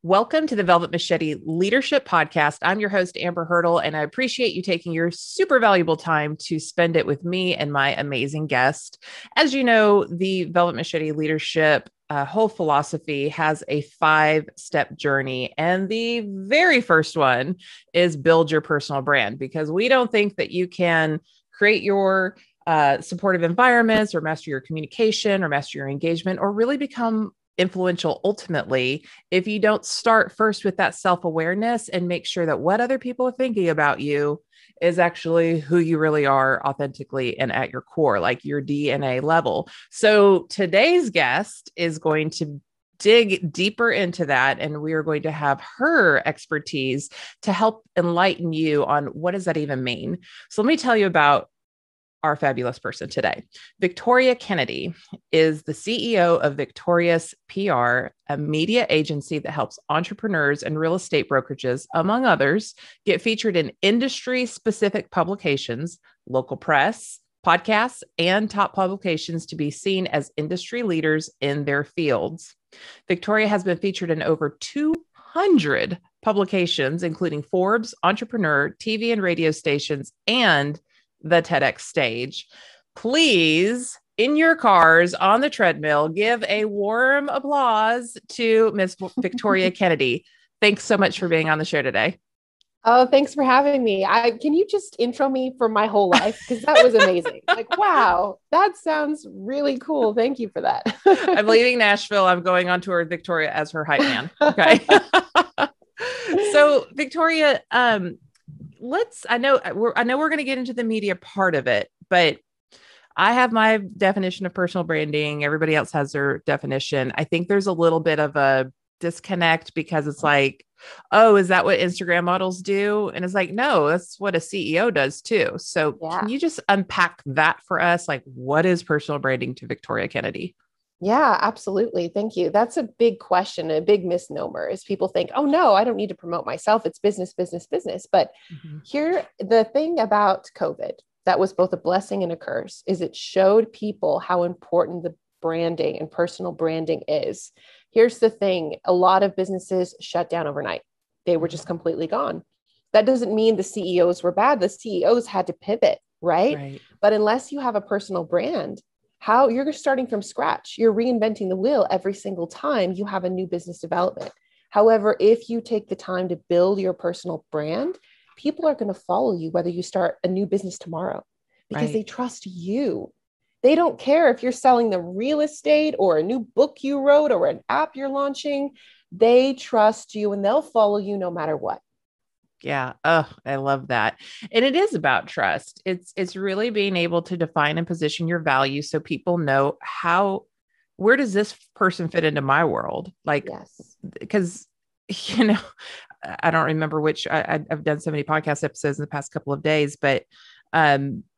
Welcome to the Velvet Machete Leadership Podcast. I'm your host, Amber Hurdle, and I appreciate you taking your super valuable time to spend it with me and my amazing guest. As you know, the Velvet Machete Leadership whole philosophy has a 5-step journey. And the very first one is build your personal brand, because we don't think that you can create your supportive environments or master your communication or master your engagement or really become influential ultimately if you don't start first with that self-awareness and make sure that what other people are thinking about you is actually who you really are authentically and at your core, like your DNA level. So today's guest is going to dig deeper into that, and we are going to have her expertise to help enlighten you on what does that even mean. So let me tell you about our fabulous person today. Victoria Kennedy is the CEO of Victorious PR, a media agency that helps entrepreneurs and real estate brokerages, among others, get featured in industry-specific publications, local press, podcasts, and top publications to be seen as industry leaders in their fields. Victoria has been featured in over 200 publications, including Forbes, Entrepreneur, TV and radio stations, and the TEDx stage. Please, in your cars, on the treadmill, give a warm applause to Miss Victoria Kennedy. Thanks so much for being on the show today. Oh, thanks for having me. Can you just intro me for my whole life? Because that was amazing. Like, wow, that sounds really cool. Thank you for that. I'm leaving Nashville. I'm going on tour with Victoria as her hype man. Okay. So Victoria, I know we're going to get into the media part of it, but I have my definition of personal branding. Everybody else has their definition. I think there's a little bit of a disconnect because it's like, oh, is that what Instagram models do? And it's like, no, that's what a CEO does too. So Can you just unpack that for us? Like, what is personal branding to Victoria Kennedy? Yeah, absolutely. Thank you. That's a big question, a big misnomer is people think, oh no, I don't need to promote myself. It's business, business, business. But here, the thing about COVID that was both a blessing and a curse is it showed people how important the branding and personal branding is. Here's the thing. A lot of businesses shut down overnight. They were just completely gone. That doesn't mean the CEOs were bad. The CEOs had to pivot, right? But unless you have a personal brand, how you're starting from scratch, you're reinventing the wheel every single time you have a new business development. However, if you take the time to build your personal brand, people are going to follow you, whether you start a new business tomorrow, because they trust you. They don't care if you're selling the real estate or a new book you wrote or an app you're launching. They trust you and they'll follow you no matter what. Yeah. Oh, I love that. And it is about trust. It's really being able to define and position your value so people know where does this person fit into my world? Like, because, I don't remember which I've done so many podcast episodes in the past couple of days, but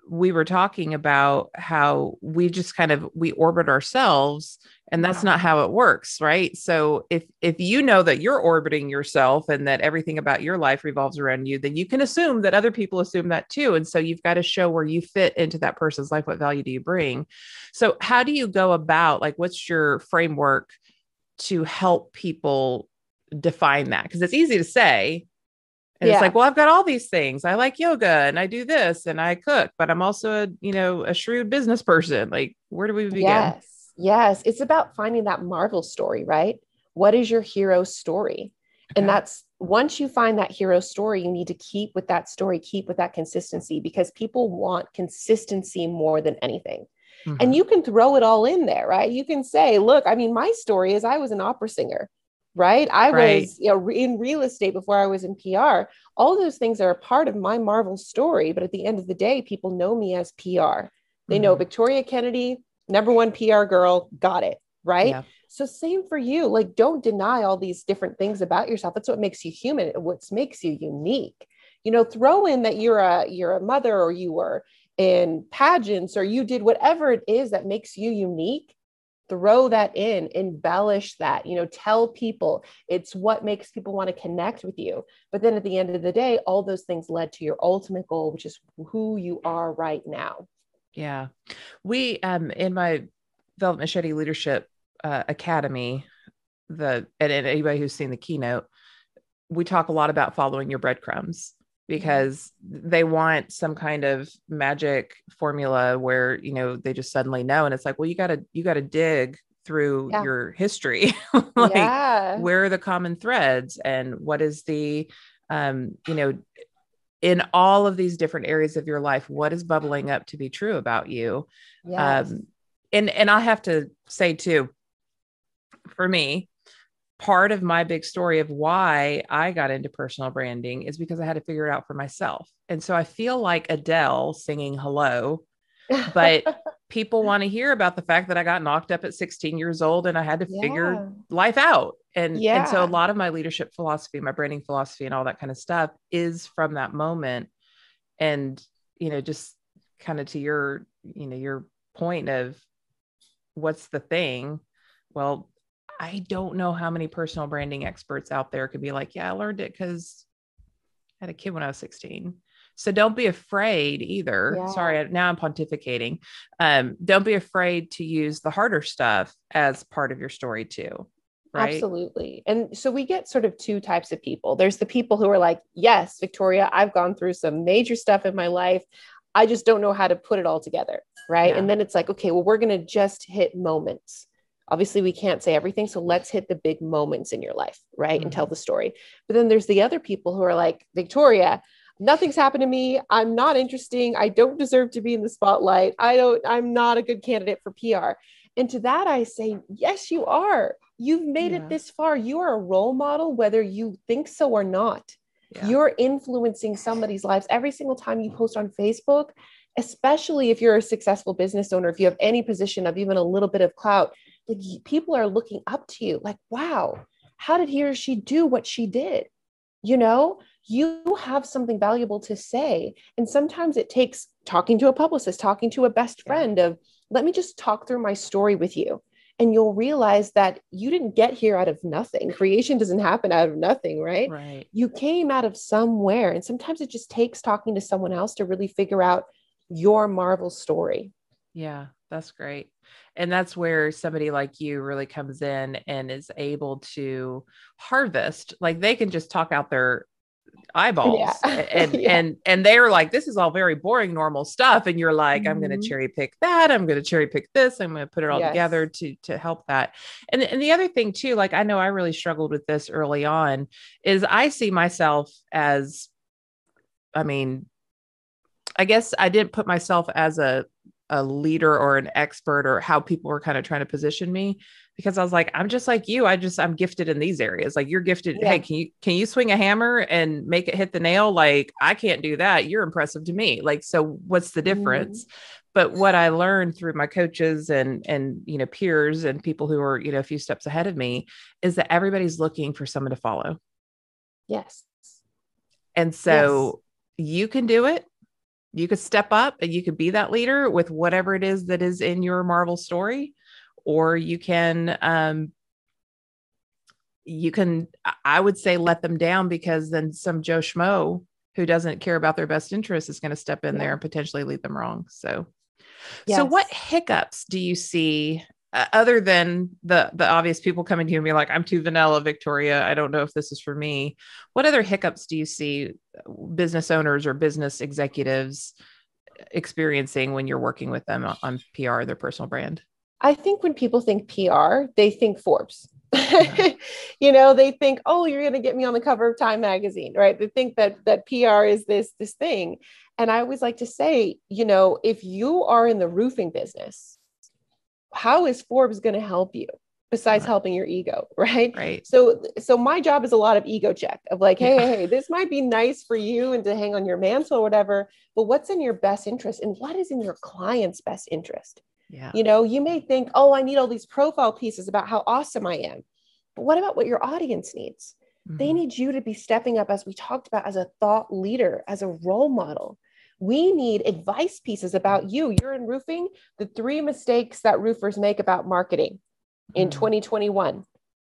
we were talking about how we just we orbit ourselves, and that's not how it works. Right. So if you know that you're orbiting yourself and that everything about your life revolves around you, then you can assume that other people assume that too. And so you've got to show where you fit into that person's life. What value do you bring? So how do you go about, like, what's your framework to help people define that? Because it's easy to say. And it's like, well, I've got all these things. I like yoga and I do this and I cook, but I'm also a shrewd business person. Like, where do we begin? Yes. It's about finding that Marvel story, right? What is your hero story? Okay. And that's once you find that hero story, you need to keep with that story, keep with that consistency, because people want consistency more than anything. And you can throw it all in there, right? You can say, look, my story is I was an opera singer. Right. I was in real estate before I was in PR. All those things are a part of my Marvel story. But at the end of the day, people know me as PR. They know Victoria Kennedy, #1 PR girl, got it. Right. Yeah. So same for you. Like, don't deny all these different things about yourself. That's what makes you human. What makes you unique. Throw in that you're a mother, or you were in pageants, or you did whatever it is that makes you unique. Throw that in, embellish that, tell people it's what makes people want to connect with you. But then at the end of the day, all those things led to your ultimate goal, which is who you are right now. Yeah. We, in my Velvet Machete Leadership Academy, and anybody who's seen the keynote, we talk a lot about following your breadcrumbs, because they want some kind of magic formula where, they just suddenly know. And it's like, well, you gotta dig through your history. Like, where are the common threads, and what is the, in all of these different areas of your life, what is bubbling up to be true about you? Yes. And I have to say too, for me, part of my big story of why I got into personal branding is because I had to figure it out for myself. And so I feel like Adele singing Hello, but people want to hear about the fact that I got knocked up at 16 years old and I had to figure life out. And so a lot of my leadership philosophy, my branding philosophy and all that kind of stuff is from that moment. And, just kind of to your point of what's the thing? Well, I don't know how many personal branding experts out there could be like, yeah, I learned it because I had a kid when I was 16. So don't be afraid either. Yeah. Sorry, now I'm pontificating. Don't be afraid to use the harder stuff as part of your story too. Right? Absolutely. And so we get sort of two types of people. There's the people who are like, yes, Victoria, I've gone through some major stuff in my life. I just don't know how to put it all together. Right. Yeah. And then it's like, okay, well, we're going to just hit moments. Obviously, we can't say everything. So let's hit the big moments in your life, right? And tell the story. But then there's the other people who are like, Victoria, nothing's happened to me. I'm not interesting. I don't deserve to be in the spotlight. I'm not a good candidate for PR. And to that, I say, yes, you are. You've made it this far. You are a role model, whether you think so or not. Yeah. You're influencing somebody's lives every single time you post on Facebook, especially if you're a successful business owner, if you have any position of even a little bit of clout. Like, people are looking up to you like, wow, how did he or she do what she did? You have something valuable to say. And sometimes it takes talking to a publicist, talking to a best friend of, let me just talk through my story with you. And you'll realize that you didn't get here out of nothing. Creation doesn't happen out of nothing, right? Right. You came out of somewhere. And sometimes it just takes talking to someone else to really figure out your Marvel story. Yeah, that's great. And that's where somebody like you really comes in and is able to harvest. Like, they can just talk out their eyeballs and they're like, this is all very boring, normal stuff. And you're like, I'm going to cherry pick that. I'm going to cherry pick this. I'm going to put it all together to help that. And the other thing too, like, I know I really struggled with this early on, is I see myself as, I guess I didn't put myself as a leader or an expert, or how people were kind of trying to position me, because I was like, I'm just like you. I'm gifted in these areas. Like, you're gifted. Yeah. Hey, can you swing a hammer and make it hit the nail? Like, I can't do that. You're impressive to me. Like, so what's the difference? But what I learned through my coaches and peers and people who are, a few steps ahead of me, is that everybody's looking for someone to follow. Yes. And so you can do it. You could step up and you could be that leader with whatever it is that is in your Marvel story, or you can, I would say, let them down, because then some Joe Schmo who doesn't care about their best interest is going to step in there and potentially lead them wrong. So what hiccups do you see, other than the obvious people coming to you and being like, I'm too vanilla, Victoria, I don't know if this is for me? What other hiccups do you see business owners or business executives experiencing when you're working with them on PR, their personal brand? I think when people think PR, they think Forbes. They think, oh, you're going to get me on the cover of Time magazine, right? They think that PR is this thing. And I always like to say, if you are in the roofing business, how is Forbes going to help you besides helping your ego? Right. So my job is a lot of ego check of like, hey, this might be nice for you and to hang on your mantle or whatever, but what's in your best interest, and what is in your client's best interest? Yeah. You may think, oh, I need all these profile pieces about how awesome I am. But what about what your audience needs? They need you to be stepping up, as we talked about, as a thought leader, as a role model. We need advice pieces about you. You're in roofing, the 3 mistakes that roofers make about marketing in 2021,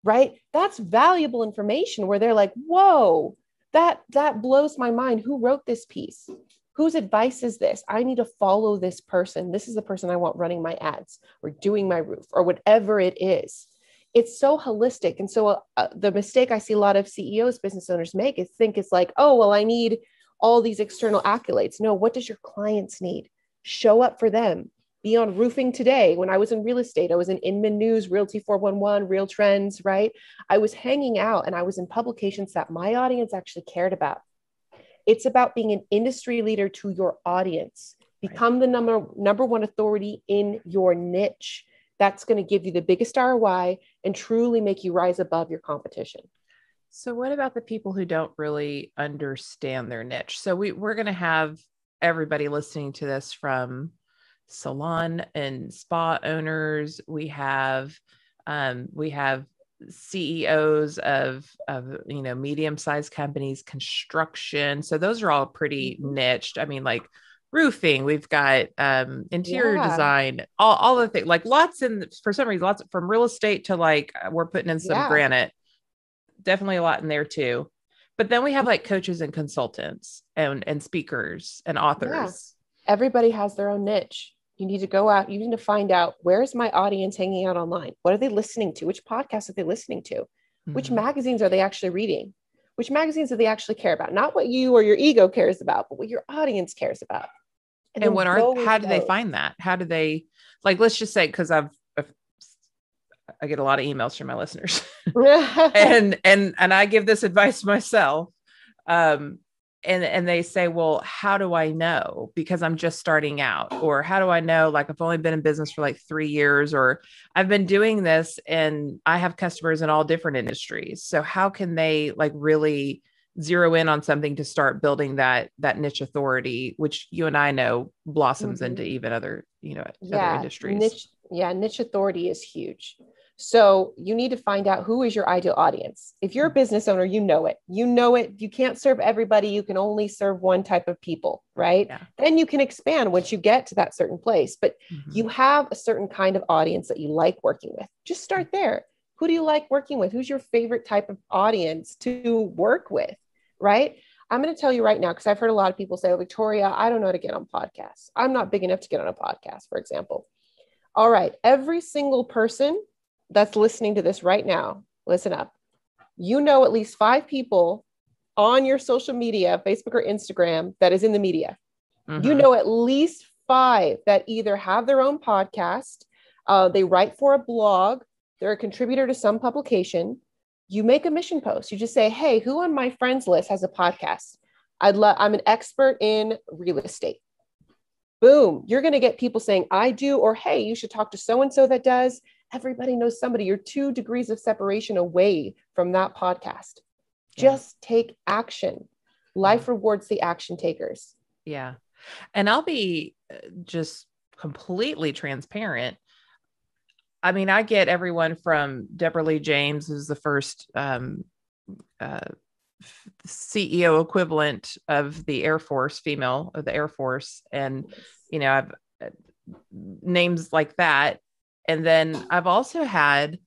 right? That's valuable information where they're like, whoa, that blows my mind. Who wrote this piece? Whose advice is this? I need to follow this person. This is the person I want running my ads or doing my roof or whatever it is. it's so holistic. And so the mistake I see a lot of CEOs, business owners make is think it's like, oh, well, I need all these external accolades. No, what does your clients need? Show up for them. Be on Roofing Today. When I was in real estate, I was in Inman News, Realty 411, Real Trends, right? I was hanging out and I was in publications that my audience actually cared about. It's about being an industry leader to your audience. Become the number one authority in your niche. That's going to give you the biggest ROI and truly make you rise above your competition. So what about the people who don't really understand their niche? So we're going to have everybody listening to this, from salon and spa owners. We have CEOs of medium-sized companies, construction. So those are all pretty niched. I mean, like roofing, we've got interior design, all the things, like lots from real estate to like we're putting in some granite, definitely a lot in there too. But then we have like coaches and consultants and speakers and authors. Everybody has their own niche. You need to go out, you need to find out, where's my audience hanging out online? What are they listening to? Which podcasts are they listening to? Mm-hmm. Which magazines are they actually reading? Which magazines do they actually care about? Not what you or your ego cares about, but what your audience cares about. And how do they find that? How do they, like, let's just say, because I get a lot of emails from my listeners and I give this advice myself. And they say, well, how do I know? Because I'm just starting out. Or how do I know? Like, I've only been in business for like 3 years, or I've been doing this and I have customers in all different industries. So how can they like really zero in on something to start building that niche authority, which you and I know blossoms into even other, other industries. Niche authority is huge. So you need to find out who is your ideal audience. If you're a business owner, you know it. You can't serve everybody. You can only serve one type of people, right? Yeah. Then you can expand once you get to that certain place, but you have a certain kind of audience that you like working with. Just start there. Who do you like working with? Who's your favorite type of audience to work with, right? I'm going to tell you right now, because I've heard a lot of people say, oh, Victoria, I don't know how to get on podcasts. I'm not big enough to get on a podcast, for example. All right. Every single person that's listening to this right now, listen up. You know at least 5 people on your social media, Facebook or Instagram, that is in the media. You know at least 5 that either have their own podcast, they write for a blog, they're a contributor to some publication. You make a mission post. You just say, hey, who on my friends list has a podcast? I'm an expert in real estate. Boom. You're going to get people saying, I do, or hey, you should talk to so-and-so that does. Everybody knows somebody. You're 2 degrees of separation away from that podcast. Just take action. Life rewards the action takers. Yeah. And I'll be just completely transparent. I mean, I get everyone from Deborah Lee James, who's the first CEO equivalent of the Air Force, female of the Air Force. And, I've names like that. And then I've also had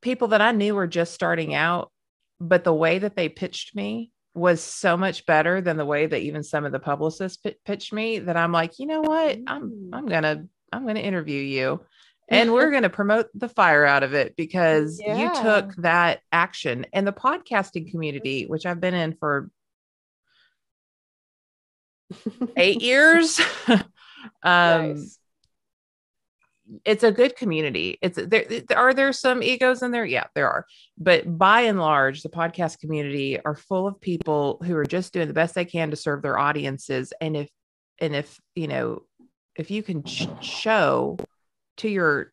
people that I knew were just starting out, but the way that they pitched me was so much better than the way that even some of the publicists pitched me, that I'm like, you know what, I'm going to interview you and we're going to promote the fire out of it, because you took that action. And the podcasting community, which I've been in for 8 years, nice. It's a good community. Are there some egos in there? Yeah, there are. But by and large, the podcast community are full of people who are just doing the best they can to serve their audiences. And if you can show to your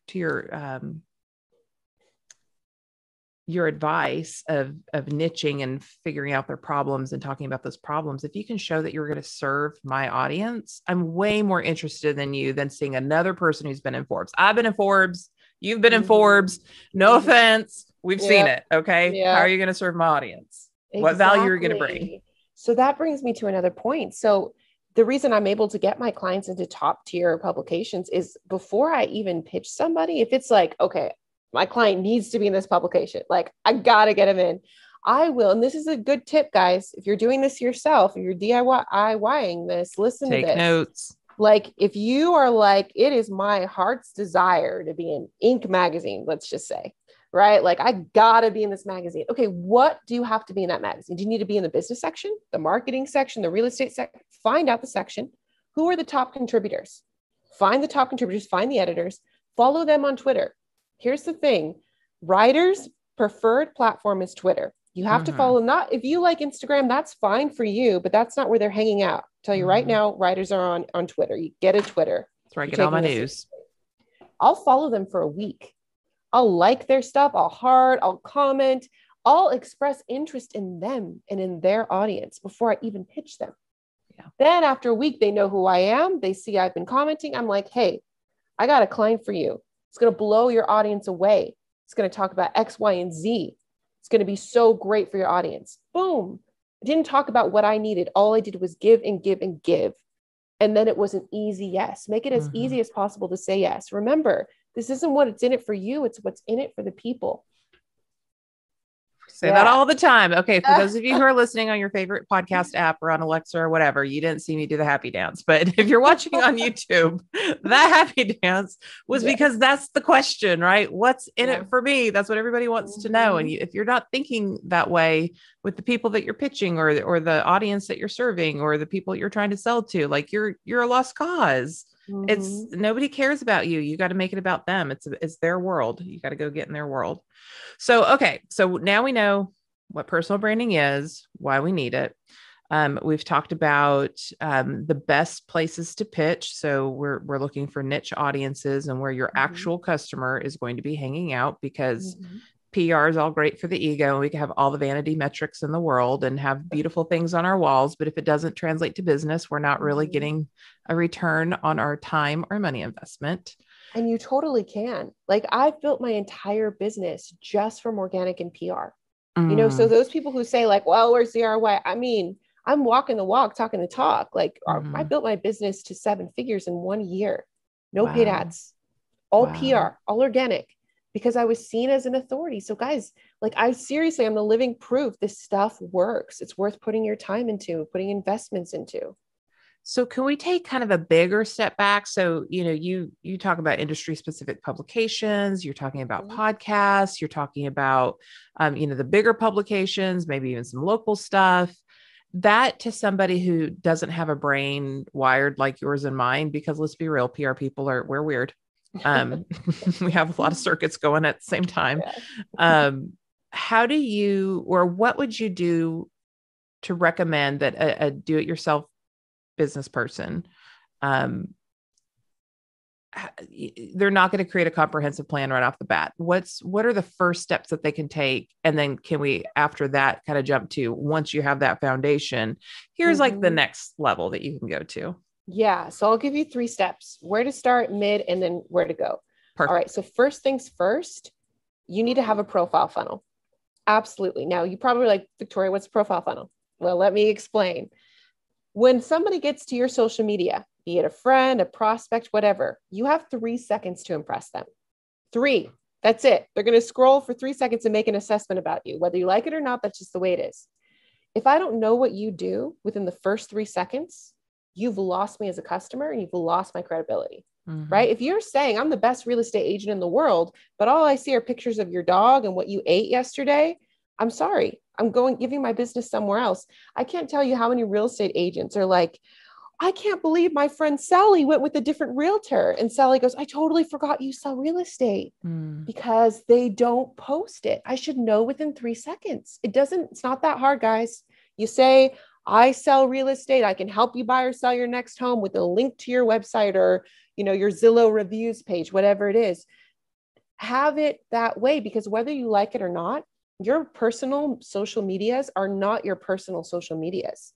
advice of niching and figuring out their problems and talking about those problems, if you can show that you're going to serve my audience, I'm way more interested than seeing another person who's been in Forbes. I've been in Forbes. You've been in Forbes. No offense. We've seen it. Okay. How are you going to serve my audience? Exactly. What value are you going to bring? So that brings me to another point. So the reason I'm able to get my clients into top tier publications is, before I even pitch somebody, if it's like, okay, my client needs to be in this publication, like I got to get him in, I will. And this is a good tip, guys. If you're doing this yourself, if you're DIYing this, listen to this. Take notes. Like, if you are like, it is my heart's desire to be in Inc. magazine, let's just say, right? Like, I gotta be in this magazine. Okay, what do you have to be in that magazine? Do you need to be in the business section, the marketing section, the real estate section? Find out the section. Who are the top contributors? Find the top contributors, find the editors, follow them on Twitter. Here's the thing. Writers' preferred platform is Twitter. You have to follow them. Not if you like Instagram, that's fine for you, but that's not where they're hanging out. I'll tell you right now, writers are on Twitter. You get a Twitter. That's where I get all my news. I'll follow them for a week. I'll like their stuff. I'll heart, I'll comment, I'll express interest in them and in their audience before I even pitch them. Yeah. Then after a week, they know who I am. They see I've been commenting. I'm like, hey, I got a client for you. It's going to blow your audience away. It's going to talk about X, Y, and Z. It's going to be so great for your audience. Boom. I didn't talk about what I needed. All I did was give and give and give. And then it was an easy yes. Make it as easy as possible to say yes. Remember, this isn't what it's in it for you. It's what's in it for the people. Say that all the time. Okay. For those of you who are listening on your favorite podcast app or on Alexa or whatever, you didn't see me do the happy dance, but if you're watching on YouTube, that happy dance was because that's the question, right? What's in it for me? That's what everybody wants to know. And if you're not thinking that way with the people that you're pitching or the audience that you're serving or the people you're trying to sell to, like you're a lost cause. It's nobody cares about you. You got to make it about them. It's their world. You got to go get in their world. So, okay. So now we know what personal branding is, why we need it. We've talked about the best places to pitch. So we're looking for niche audiences and where your actual customer is going to be hanging out, because PR is all great for the ego. And we can have all the vanity metrics in the world and have beautiful things on our walls. But if it doesn't translate to business, we're not really getting a return on our time or money investment. And you totally can. Like, I've built my entire business just from organic and PR. You know, so those people who say like, well, where's the ROI? I mean, I'm walking the walk, talking the talk. Like, I built my business to 7 figures in 1 year. No paid ads, all PR, all organic, because I was seen as an authority. So guys, like, I'm the living proof this stuff works. It's worth putting your time into, putting investments into. So can we take kind of a bigger step back? So, you know, you talk about industry specific publications, you're talking about podcasts, you're talking about, you know, the bigger publications, maybe even some local stuff. That to somebody who doesn't have a brain wired like yours and mine, because let's be real, PR people we're weird. We have a lot of circuits going at the same time. How do you, or what would you do to recommend that a do-it-yourself business person, they're not going to create a comprehensive plan right off the bat? What are the first steps that they can take? And then can we, after that, kind of jump to, once you have that foundation, here's like the next level that you can go to? Yeah. So I'll give you 3 steps: where to start, mid, and then where to go. Perfect. All right. So first things first, you need to have a profile funnel. Absolutely. Now you probably like, Victoria, what's a profile funnel? Well, let me explain. When somebody gets to your social media, be it a friend, a prospect, whatever, you have 3 seconds to impress them. 3. That's it. They're going to scroll for 3 seconds and make an assessment about you. Whether you like it or not, that's just the way it is. If I don't know what you do within the first 3 seconds, you've lost me as a customer and you've lost my credibility, right? If you're saying I'm the best real estate agent in the world, but all I see are pictures of your dog and what you ate yesterday, I'm sorry. I'm giving my business somewhere else. I can't tell you how many real estate agents are like, I can't believe my friend Sally went with a different realtor. And Sally goes, I totally forgot you sell real estate, because they don't post it. I should know within 3 seconds. It's not that hard, guys. You say, I sell real estate. I can help you buy or sell your next home with a link to your website or, you know, your Zillow reviews page, whatever it is. Have it that way, because whether you like it or not, your personal social medias are not your personal social medias.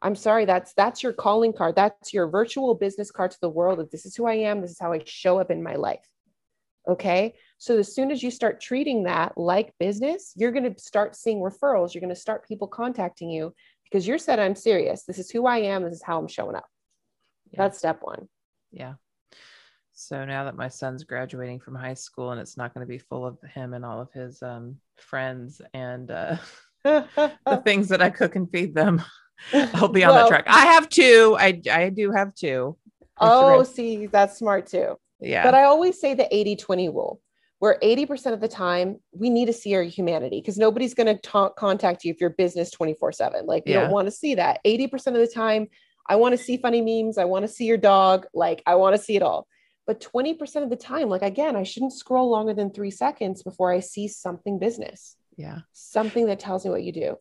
I'm sorry, that's your calling card. That's your virtual business card to the world of, this is who I am. This is how I show up in my life. Okay. So as soon as you start treating that like business, you're going to start seeing referrals. You're going to start people contacting you because you're said, I'm serious. This is who I am. This is how I'm showing up. Yeah. That's step 1. Yeah. So now that my son's graduating from high school and it's not going to be full of him and all of his friends and the things that I cook and feed them, I'll be on that track. I have 2. I do have 2. Oh, see, that's smart too. Yeah. But I always say the 80-20 rule. where 80% of the time we need to see our humanity, because nobody's going to contact you if you're business 24/7. Like, you don't want to see that. 80% of the time, I want to see funny memes. I want to see your dog. Like, I want to see it all. But 20% of the time, like, again, I shouldn't scroll longer than 3 seconds before I see something business. Yeah. Something that tells me what you do.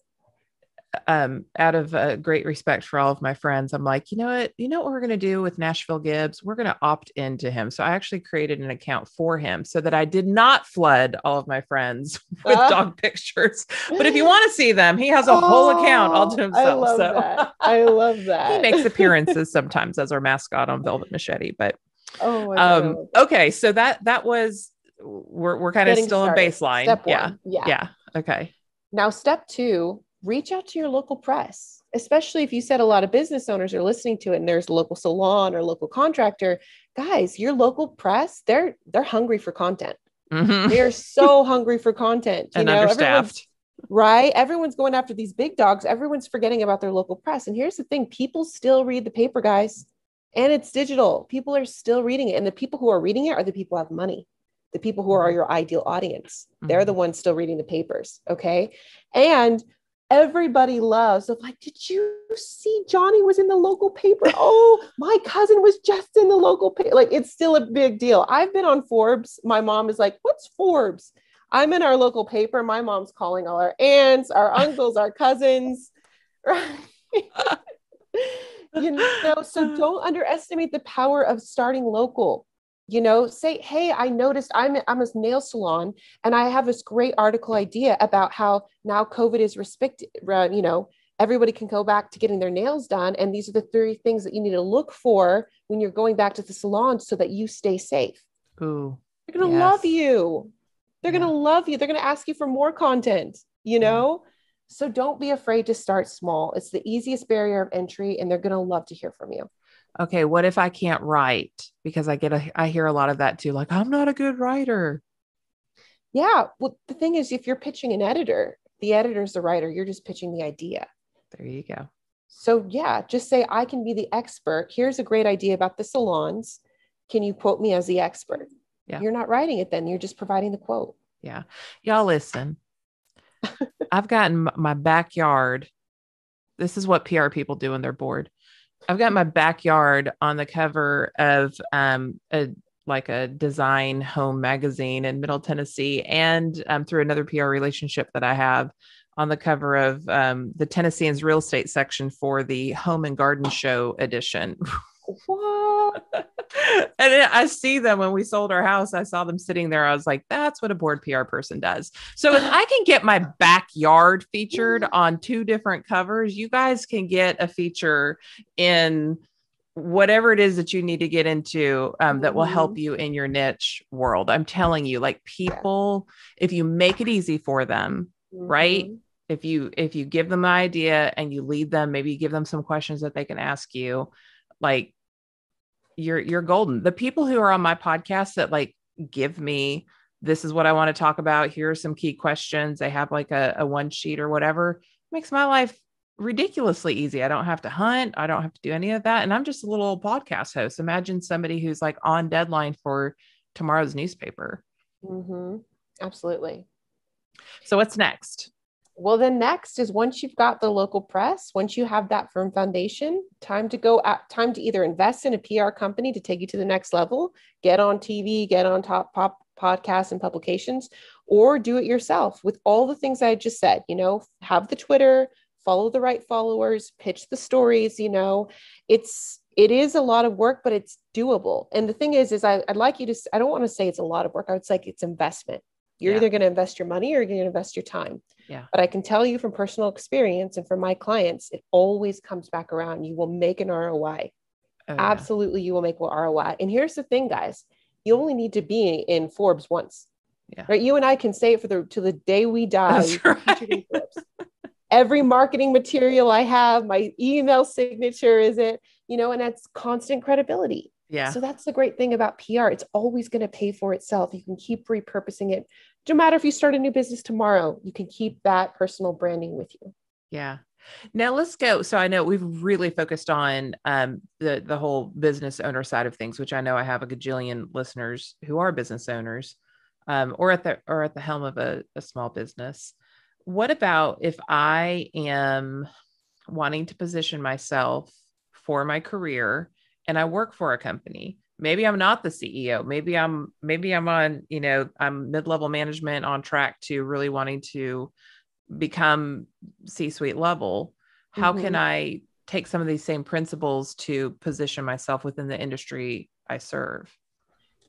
Out of great respect for all of my friends, I'm like, you know what we're going to do with Nashville Gibbs? We're going to opt into him. So I actually created an account for him so that I did not flood all of my friends with dog pictures. But if you want to see them, he has a whole account all to himself. I love that. I love that. He makes appearances sometimes as our mascot on Velvet Machete, but oh my God, okay. So that was, we're kind of still in baseline. Step one. Yeah. Okay. Now, step 2, reach out to your local press, especially if you said a lot of business owners are listening to it and there's a local salon or local contractor. Guys, your local press, they're hungry for content. Mm-hmm. They're so hungry for content. And understaffed. Right? Everyone's going after these big dogs. Everyone's forgetting about their local press. And here's the thing. People still read the paper, guys, and it's digital. People are still reading it. And the people who are reading it are the people who have money. The people who are your ideal audience. They're the ones still reading the papers. Okay. And everybody loves, so like, did you see Johnny was in the local paper? Oh, my cousin was just in the local paper. Like, it's still a big deal. I've been on Forbes. My mom is like, what's Forbes? I'm in our local paper. My mom's calling all our aunts, our uncles, our cousins. Right? So don't underestimate the power of starting local. Say, hey, I noticed I'm a nail salon and I have this great article idea about how now COVID is restricted, everybody can go back to getting their nails done. And these are the 3 things that you need to look for when you're going back to the salon so that you stay safe. Ooh, they're going to love you. They're going to love you. They're going to ask you for more content, So don't be afraid to start small. It's the easiest barrier of entry and they're going to love to hear from you. Okay, what if I can't write? Because I hear a lot of that too. Like, I'm not a good writer. Yeah. Well, the thing is, if you're pitching an editor, the editor's the writer. You're just pitching the idea. There you go. So yeah, just say, I can be the expert. Here's a great idea about the salons. Can you quote me as the expert? Yeah. You're not writing it then. You're just providing the quote. Yeah. Y'all listen. I've gotten my backyard. This is what PR people do when they're bored. I've got my backyard on the cover of a design home magazine in Middle Tennessee, and through another PR relationship that I have, on the cover of the Tennesseans real estate section for the Home and Garden Show edition. What? And I see them when we sold our house. I saw them sitting there. I was like, that's what a bored PR person does. So if I can get my backyard featured on 2 different covers, you guys can get a feature in whatever it is that you need to get into that will help you in your niche world. I'm telling you, like, people, if you make it easy for them, right? If you give them an idea and you lead them, maybe you give them some questions that they can ask you, like, you're golden. The people who are on my podcast that like give me, this is what I want to talk about, here are some key questions, they have like a 1 sheet or whatever, makes my life ridiculously easy. I don't have to hunt. I don't have to do any of that. And I'm just a little podcast host. Imagine somebody who's like on deadline for tomorrow's newspaper. Absolutely. So what's next? Well, then next is, once you've got the local press, once you have that firm foundation, time to either invest in a PR company to take you to the next level, get on TV, get on top podcasts and publications, or do it yourself with all the things I just said, have the Twitter, follow the right followers, pitch the stories, it is a lot of work, but it's doable. And the thing is I'd like you to, I don't want to say it's a lot of work. I would say it's investment. You're either going to invest your money or you're going to invest your time. Yeah. But I can tell you from personal experience and from my clients, it always comes back around. You will make an ROI. Absolutely. You will make an ROI. And here's the thing, guys, you only need to be in Forbes once, right? You and I can say it to the day we die. That's right. Every marketing material I have, my email signature is it, and that's constant credibility. Yeah. So that's the great thing about PR. It's always going to pay for itself. You can keep repurposing it. No matter if you start a new business tomorrow, you can keep that personal branding with you. Yeah. Now let's go. So I know we've really focused on the whole business owner side of things, which I know I have a gajillion listeners who are business owners. or at the helm of a small business. What about if I am wanting to position myself for my career and I work for a company? Maybe I'm not the CEO. Maybe I'm on, I'm mid-level management on track to really wanting to become C-suite level. How can I take some of these same principles to position myself within the industry I serve?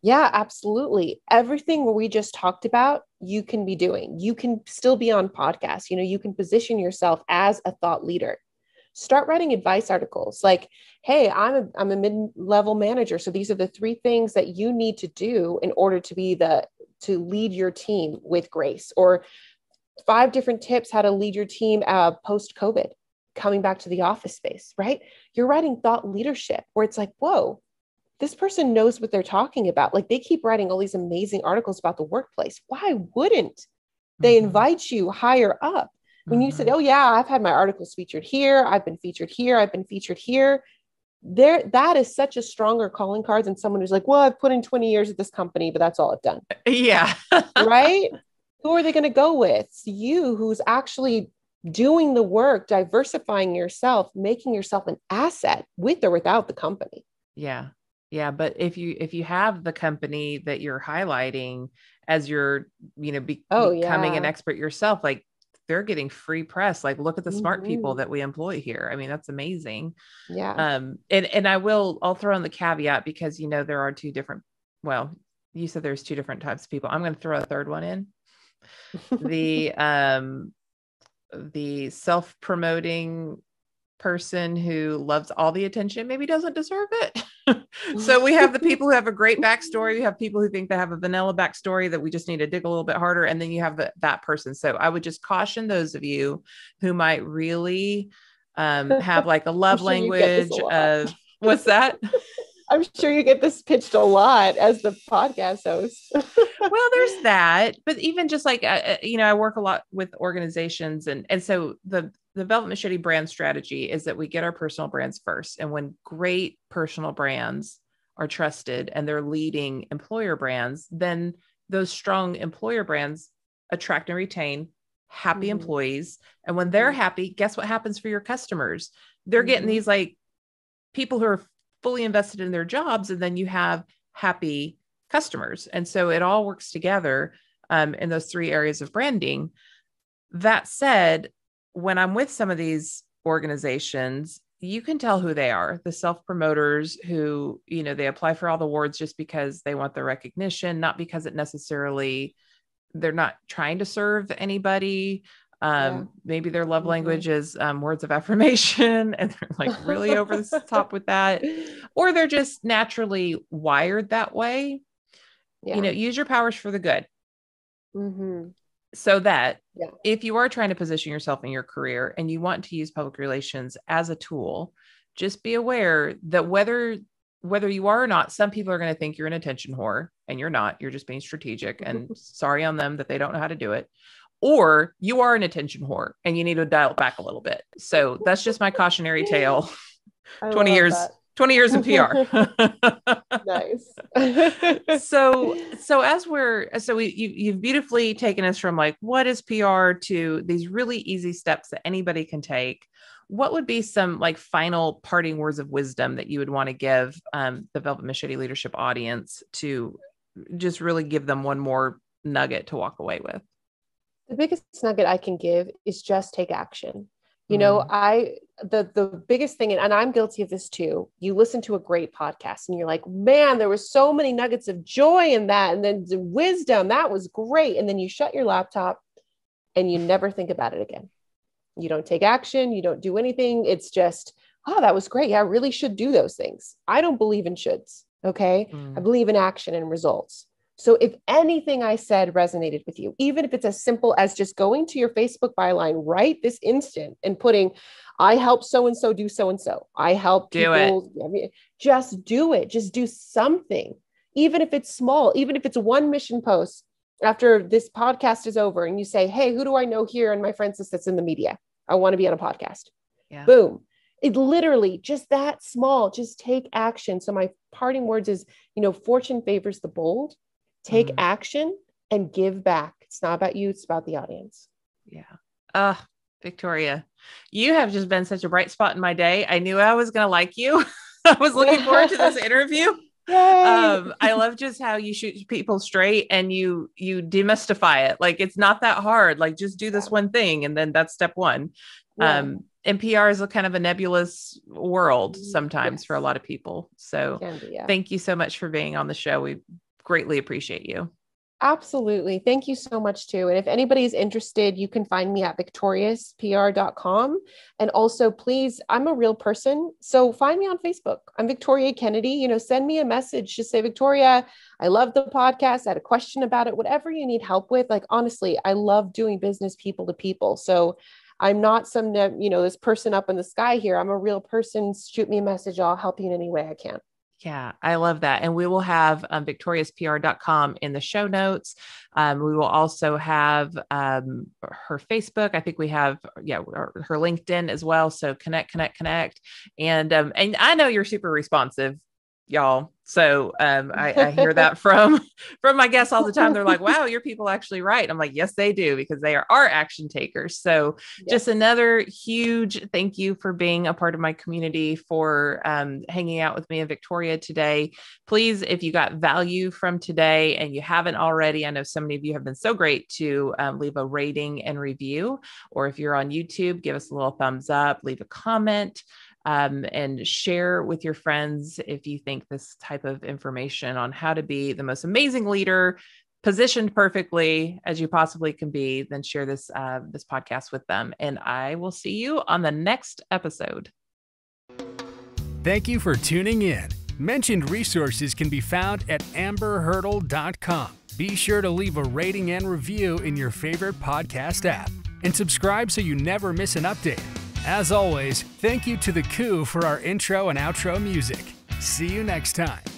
Yeah, absolutely. Everything we just talked about, you can be doing. You can still be on podcasts. You can position yourself as a thought leader. Start writing advice articles like, hey, I'm a mid-level manager. So these are the 3 things that you need to do in order to lead your team with grace, or 5 different tips how to lead your team post-COVID, coming back to the office space, right? You're writing thought leadership where it's like, whoa, this person knows what they're talking about. Like, they keep writing all these amazing articles about the workplace. Why wouldn't they invite you higher up? When you said, oh yeah, I've had my articles featured here, I've been featured here, I've been featured here. That is such a stronger calling card than someone who's like, well, I've put in 20 years at this company, but that's all I've done. Yeah. Right? Who are they going to go with? It's you, who's actually doing the work, diversifying yourself, making yourself an asset with or without the company. Yeah. Yeah. But if you have the company that you're highlighting as you're, becoming an expert yourself, like, they're getting free press. Like, look at the smart people that we employ here. I mean, that's amazing. Yeah. And I'll throw in the caveat because, there are 2 different, well, you said there's 2 different types of people. I'm going to throw a third one in. The self-promoting person who loves all the attention, maybe doesn't deserve it. So we have the people who have a great backstory. You have people who think they have a vanilla backstory that we just need to dig a little bit harder. And then you have that person. So I would just caution those of you who might really have like a love language of what's that? I'm sure you get this pitched a lot as the podcast host. Well, there's that, but even just like, I work a lot with organizations, and so the Velvet Machete brand strategy is that we get our personal brands first. And when great personal brands are trusted and they're leading employer brands, then those strong employer brands attract and retain happy employees. And when they're happy, guess what happens for your customers? They're getting these like people who are fully invested in their jobs, and then you have happy customers. And so it all works together in those 3 areas of branding. That said, when I'm with some of these organizations, you can tell who they are. The self-promoters who, they apply for all the awards just because they want the recognition, not because they're not trying to serve anybody. Maybe their love language is words of affirmation, and they're like really over the top with that, or they're just naturally wired that way. Use your powers for the good. So that if you are trying to position yourself in your career and you want to use public relations as a tool, just be aware that whether you are or not, some people are going to think you're an attention whore, and you're not. You're just being strategic, and sorry on them that they don't know how to do it. Or you are an attention whore and you need to dial it back a little bit. So that's just my cautionary tale. 20 years in PR. Nice. So you've beautifully taken us from like, what is PR, to these really easy steps that anybody can take. What would be some like final parting words of wisdom that you would want to give the Velvet Machete leadership audience to just really give them one more nugget to walk away with? The biggest nugget I can give is just take action. The biggest thing, and I'm guilty of this too. You listen to a great podcast and you're like, man, there was so many nuggets of joy in that. And then the wisdom, that was great. And then you shut your laptop and you never think about it again. You don't take action. You don't do anything. It's just, oh, that was great. Yeah, I really should do those things. I don't believe in shoulds. Okay. I believe in action and results. So if anything I said resonated with you, even if it's as simple as just going to your Facebook byline right this instant and putting, I help so-and-so do so-and-so. I help people. Just do it. Just do something. Even if it's small, even if it's one mission post after this podcast is over and you say, hey, who do I know here in my friends list that's in the media? I want to be on a podcast. Yeah. Boom. It literally just that small, just take action. So my parting words is, fortune favors the bold. Take action and give back. It's not about you. It's about the audience. Yeah. Victoria, you have just been such a bright spot in my day. I knew I was going to like you. I was looking forward to this interview. I love just how you shoot people straight and you demystify it. Like, it's not that hard. Like, just do this one thing. And then that's step one. And PR is a kind of a nebulous world sometimes for a lot of people. So thank you so much for being on the show. We greatly appreciate you. Absolutely. Thank you so much too. And if anybody's interested, you can find me at victoriouspr.com. And also, please, I'm a real person, so find me on Facebook. I'm Victoria Kennedy. Send me a message. Just say, Victoria, I love the podcast. I had a question about it, whatever you need help with. Like, honestly, I love doing business people to people. So I'm not some, this person up in the sky here. I'm a real person. Shoot me a message. I'll help you in any way I can. Yeah, I love that. And we will have victoriouspr.com in the show notes. We will also have her Facebook. I think we have, her LinkedIn as well. So connect. And I know you're super responsive, y'all. So I hear that from my guests all the time. They're like, wow, your people actually write. I'm like, yes, they do, because they are our action takers. So just another huge thank you for being a part of my community, for hanging out with me and Victoria today. Please, if you got value from today and you haven't already, I know so many of you have been so great to leave a rating and review, or if you're on YouTube, give us a little thumbs up, leave a comment. And share with your friends if you think this type of information on how to be the most amazing leader, positioned perfectly as you possibly can be, then share this podcast with them. And I will see you on the next episode. Thank you for tuning in. Mentioned resources can be found at amberhurdle.com. Be sure to leave a rating and review in your favorite podcast app, and subscribe so you never miss an update. As always, thank you to The Coup for our intro and outro music. See you next time.